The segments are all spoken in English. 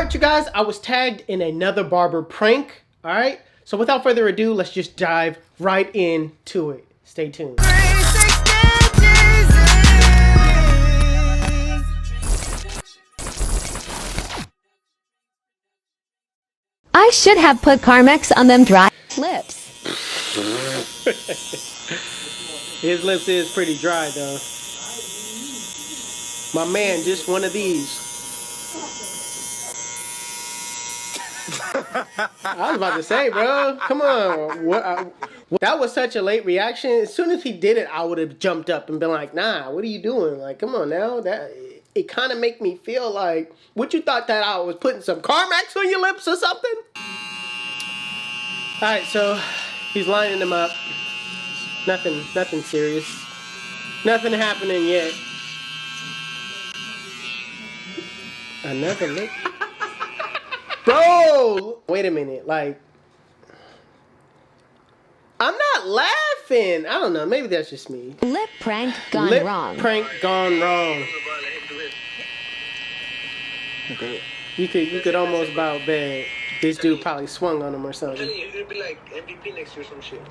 Alright, you guys, I was tagged in another barber prank. Alright, so without further ado, let's just dive right into it. Stay tuned. I should have put Carmex on them dry lips. His lips is pretty dry though. My man, just one of these. I was about to say, bro, come on. That was such a late reaction. As soon as he did it, I would have jumped up and been like, nah, what are you doing? Like, come on now. It kind of make me feel like, what you thought that I was putting some Carmex on your lips or something? All right, so he's lining them up. Nothing serious. Nothing happening yet. Another lip. Bro, wait a minute. Like, I'm not laughing. I don't know. Maybe that's just me. Lip prank gone wrong. Lip prank gone wrong. Okay. You could almost about bet this dude probably swung on him or something. You're gonna be like MVP next year or some shit.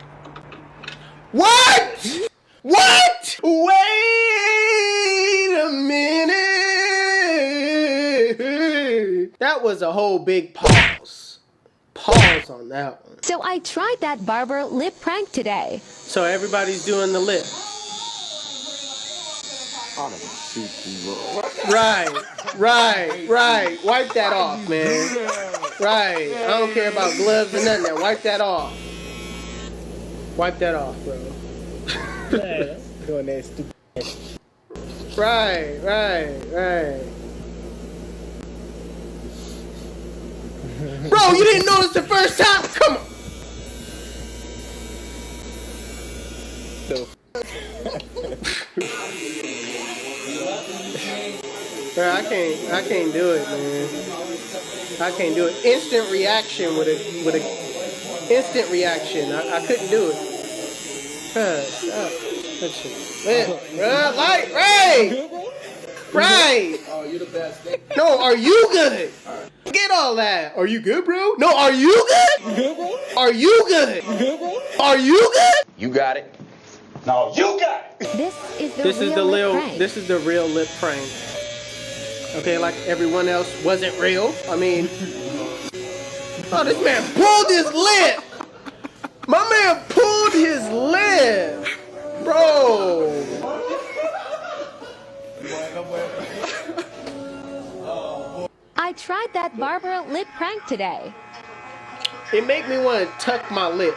What? What? Wait a minute. That was a whole big pause. Pause on that one. So I tried that barber lip prank today. So everybody's doing the lip. Right. Wipe that off, man. Right. I don't care about gloves or nothing. Now, wipe that off. Wipe that off, bro. Doing that stupid. Right. Bro, you didn't notice the first time? Come on. Bro, I can't do it, man. I can't do it. Instant reaction with a instant reaction. I couldn't do it. Right. Oh, you're the best. No, are you good? Get all that. Are you good, bro? No, are you good? Are you good? Are you good? You got it. No, you got it. This is the real lip prank. This is the real lip prank. Okay, like everyone else wasn't real. I mean, oh, this man pulled his lip. My man pulled his lip, bro. I tried that barber lip prank today. It made me want to tuck my lips.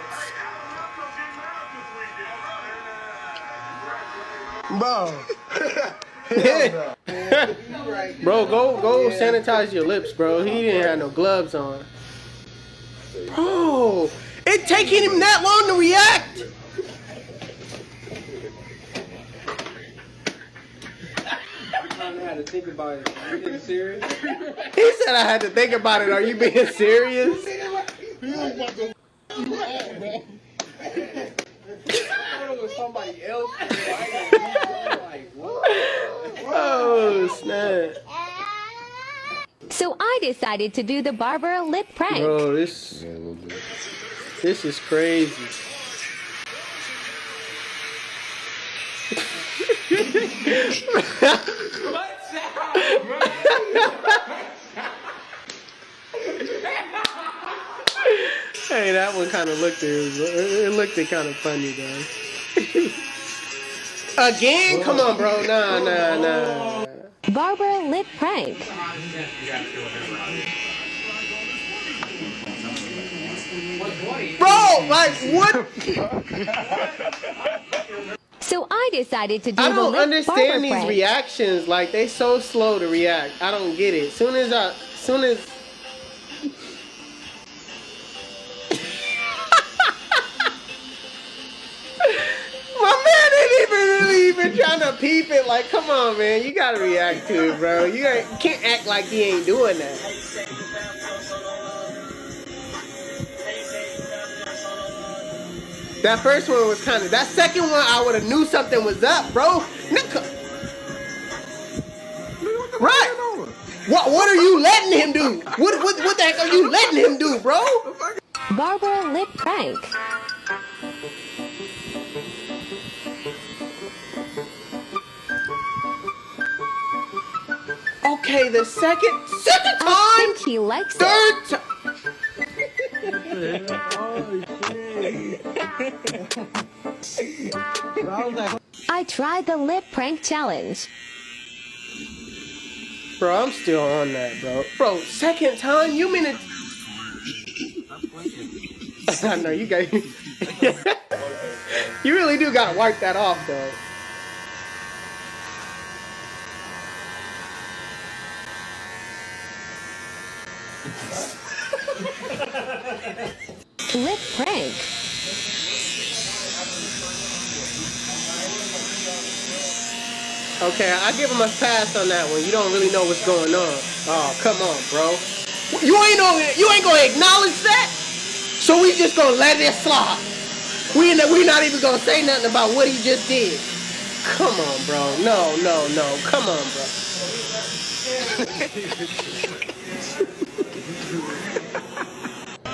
Bro. Bro, go sanitize your lips, bro. He didn't have no gloves on. Bro, it taking him that long to react. I had to think about it. Are you being serious? He said I had to think about it. Are you being serious? I thought it was somebody else. Like, what? Oh, snap. So I decided to do the barber lip prank. Bro, this is crazy. Hey, that one kind of looked it kind of funny though. Again? Come on, bro. Nah. Barber lip prank. Bro, like what? So I decided to do I the don't lip understand barber these prank. reactions. Like they so slow to react. I don't get it. Soon as my man ain't even trying to peep it. Like, come on, man. You gotta react to it, bro. You can't act like he ain't doing that. That first one was kind of. That second one, I would have knew something was up, bro. Right. What are you letting him do? What the heck are you letting him do, bro? Barber lip prank. Okay, the second I time, think he likes it. third time. I tried the lip prank challenge. Bro, I'm still on that, bro. Bro, second time? You mean it? I know you got. You really do gotta wipe that off, though. Lip prank. Okay, I give him a pass on that one. You don't really know what's going on. Oh, come on, bro. You ain't gonna acknowledge that? So we just gonna let it slide. We not even gonna say nothing about what he just did. Come on, bro. No. Come on, bro.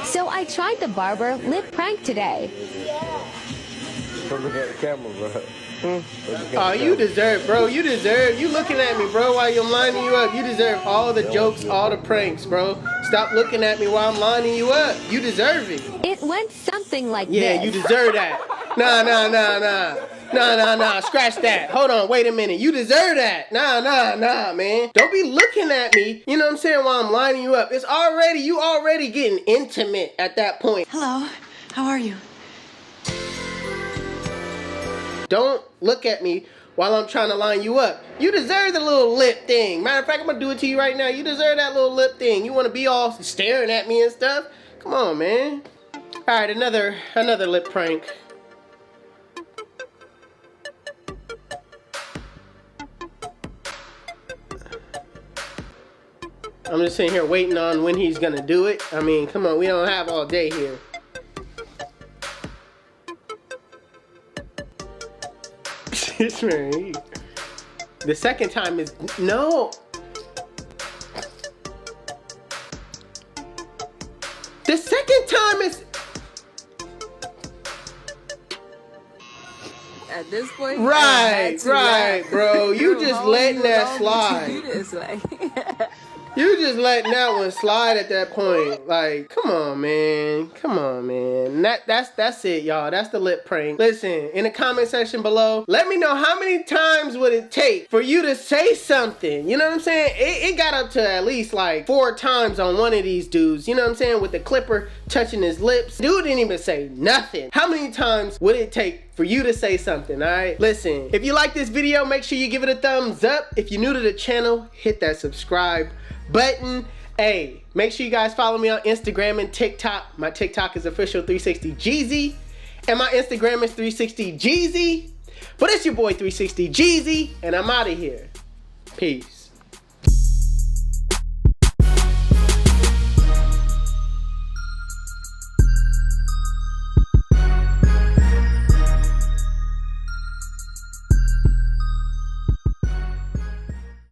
So I tried the barber lip prank today. Don't look at the camera, bro. Oh, you deserve, bro. You looking at me, bro, while you're lining you up. You deserve all the jokes, all the pranks, bro. Stop looking at me while I'm lining you up. You deserve it. It went something like Yeah, this. you deserve that. Nah. Scratch that. Hold on, wait a minute. You deserve that. Nah, man. Don't be looking at me, you know what I'm saying, while I'm lining you up. You already getting intimate at that point. Hello, how are you? Don't look at me while I'm trying to line you up. You deserve the little lip thing. Matter of fact, I'm gonna do it to you right now. You deserve that little lip thing. You wanna be all staring at me and stuff? Come on, man. All right, another lip prank. I'm just sitting here waiting on when he's gonna do it. I mean, come on, we don't have all day here. The second time is no. The second time is At this point, right, bro. You just letting that slide. You just letting that one slide at that point. Like, come on, man. That's it, y'all. That's the lip prank. Listen, in the comment section below, let me know how many times would it take for you to say something. You know what I'm saying? It got up to at least like 4 times on one of these dudes. You know what I'm saying? With the clipper touching his lips. Dude didn't even say nothing. How many times would it take for you to say something, all right? Listen, if you like this video, make sure you give it a thumbs up. If you're new to the channel, hit that subscribe button. Hey, make sure you guys follow me on Instagram and TikTok. My TikTok is official360Jeezy, and my Instagram is 360Jeezy. But it's your boy 360Jeezy, and I'm out of here. Peace.